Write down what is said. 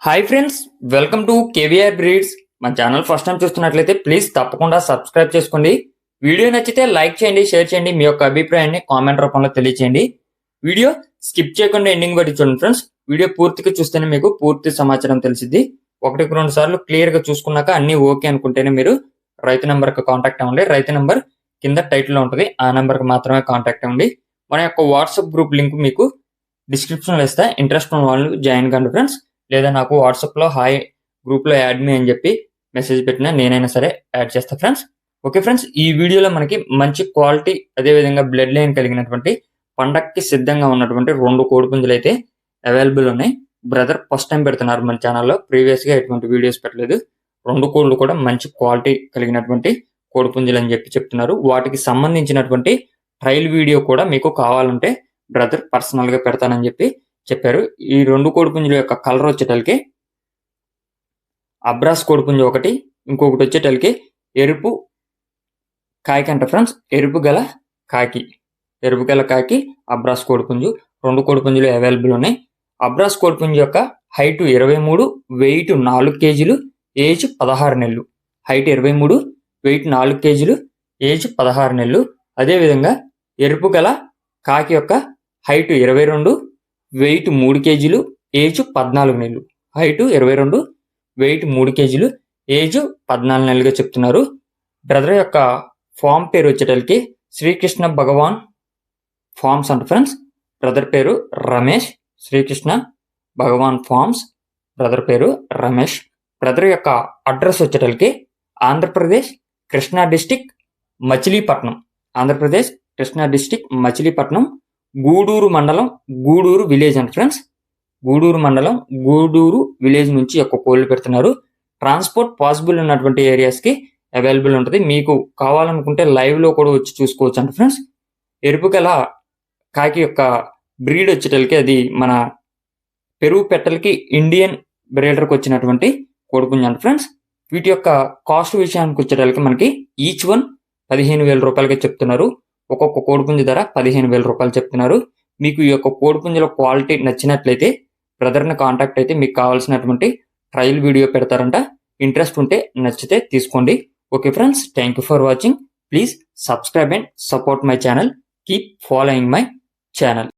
Hi friends, welcome to KVR breeds. మన channel first time చూస్తున్నట్లయితే please తప్పకుండా సబ్స్క్రైబ్ చేసుకోండి. వీడియో నచ్చితే లైక్ చేయండి, షేర్ చేయండి, మీ యొక్క అభిప్రాయాన్ని కామెంట్ రూపంలో తెలియచేయండి. వీడియో స్కిప్ చేయకుండా ఎండింగ్ వరకు చూడండి ఫ్రెండ్స్. వీడియో పూర్తిగా చూస్తేనే మీకు పూర్తి సమాచారం తెలిసిద్ది. 1-2 సార్లు క్లియర్ గా చూసుకున్నాక అన్ని ఓకే అనుకుంటేనే మీరు రైతు నెంబర్ కి కాంటాక్ట్ అవ్వండి. రైతు నెంబర్ కింద టైటిల్ లో ఉంటుంది, ఆ నెంబర్ కి మాత్రమే కాంటాక్ట్ అవ్వండి. మన యొక్క వాట్సాప్ గ్రూప్ లింక్ మీకు డిస్క్రిప్షన్ లో ఇస్తా. ఇంట్రెస్ట్ ఉన్న వాళ్ళు జాయిన్ కండి ఫ్రెండ్స్. లేదా నాకు వాట్సాప్ లో హాయ్ గ్రూప్ లో యాడ్ మీ అని చెప్పి మెసేజ్ పెట్టినా నేనైనా సరే యాడ్ చేస్తా ఫ్రెండ్స్. ఓకే ఫ్రెండ్స్, ఈ వీడియోలో మనకి మంచి క్వాలిటీ అదేవిధంగా బ్లడ్ లైన్ కలిగినటువంటి పండక్కి సిద్ధంగా ఉన్నటువంటి 2 కోడిపుంజులు అయితే అవైలబుల్ ఉన్నాయి. బ్రదర్ ఫస్ట్ టైం పెడుతున్నారు మన ఛానల్లో, ప్రీవియస్ గా ఎటువంటి వీడియోస్ పెట్టలేదు. 2 కోళ్ళు కూడా మంచి క్వాలిటీ కలిగినటువంటి కోడిపుంజులు అని చెప్పి చెప్తున్నారు. వాటికి సంబంధించినటువంటి ట్రయల్ వీడియో కూడా మీకు కావాలంటే బ్రదర్ పర్సనల్ గా పెడతానని చెప్పి చెప్పారు. ఈ 2 కోడిపుంజుల యొక్క కలర్ వచ్చేటలకి అబ్రాస్ కోడిపుంజు ఒకటి, ఇంకొకటి వచ్చేటలకి ఎరుపు కాకి అంట ఫ్రెండ్స్. ఎరుపు గల కాకి అబ్రాస్ కోడిపుంజు. 2 కోడిపుంజులు అవైలబుల్ ఉన్నాయి. అబ్రాస్ కోడిపుంజు యొక్క హైట్ 23, వెయిట్ 4 కేజీలు, ఏజ్ 16 నెలలు. హైట్ 23, వెయిట్ 4 కేజీలు, ఏజ్ 16 నెలలు. అదేవిధంగా ఎరుపు గల కాకి యొక్క హైట్ 22, వెయిట్ 3 కేజీలు, ఏజ్ 14 నెలలు. హైట్ 22, వెయిట్ 3 కేజీలు, ఏజ్ 14 నెలలుగా చెప్తున్నారు. బ్రదర్ యొక్క ఫామ్ పేరు వచ్చేటలకి శ్రీకృష్ణ భగవాన్ ఫార్మ్స్ అంట ఫ్రెండ్స్. బ్రదర్ పేరు రమేష్. శ్రీకృష్ణ భగవాన్ ఫార్మ్స్, బ్రదర్ పేరు రమేష్. బ్రదర్ యొక్క అడ్రస్ వచ్చేటలకి ఆంధ్రప్రదేశ్ కృష్ణా డిస్టిక్ మచిలీపట్నం. ఆంధ్రప్రదేశ్ కృష్ణా డిస్టిక్ మచిలీపట్నం, గూడూరు మండలం, గూడూరు విలేజ్ అంట ఫ్రెండ్స్. గూడూరు మండలం, గూడూరు విలేజ్ నుంచి యొక్క కోళ్ళు పెడుతున్నారు. ట్రాన్స్పోర్ట్ పాసిబుల్ ఉన్నటువంటి ఏరియాస్ కి అవైలబుల్ ఉంటుంది. మీకు కావాలనుకుంటే లైవ్ లో కూడా వచ్చి చూసుకోవచ్చు అంట ఫ్రెండ్స్. ఎరుపు గల కాకి యొక్క బ్రీడ్ వచ్చేటలకి అది మన పెరుగు పెట్టలకి ఇండియన్ బ్రీడర్కి వచ్చినటువంటి కోడిపుంజు అంట ఫ్రెండ్స్. వీటి యొక్క కాస్ట్ విషయానికి వచ్చేటలకి మనకి ఈచ్ వన్ 15,000 రూపాయలుగా చెప్తున్నారు. ఒక్కొక్క కోడిపుంజు ధర 15,000 రూపాయలు చెప్తున్నారు. మీకు ఈ యొక్క కోడిపుంజుల క్వాలిటీ నచ్చినట్లయితే బ్రదర్ని కాంటాక్ట్ అయితే మీకు కావాల్సినటువంటి ట్రయల్ వీడియో పెడతారంట. ఇంట్రెస్ట్ ఉంటే నచ్చితే తీసుకోండి. Okay friends, thank you for watching. Please subscribe and support my channel. Keep following my channel.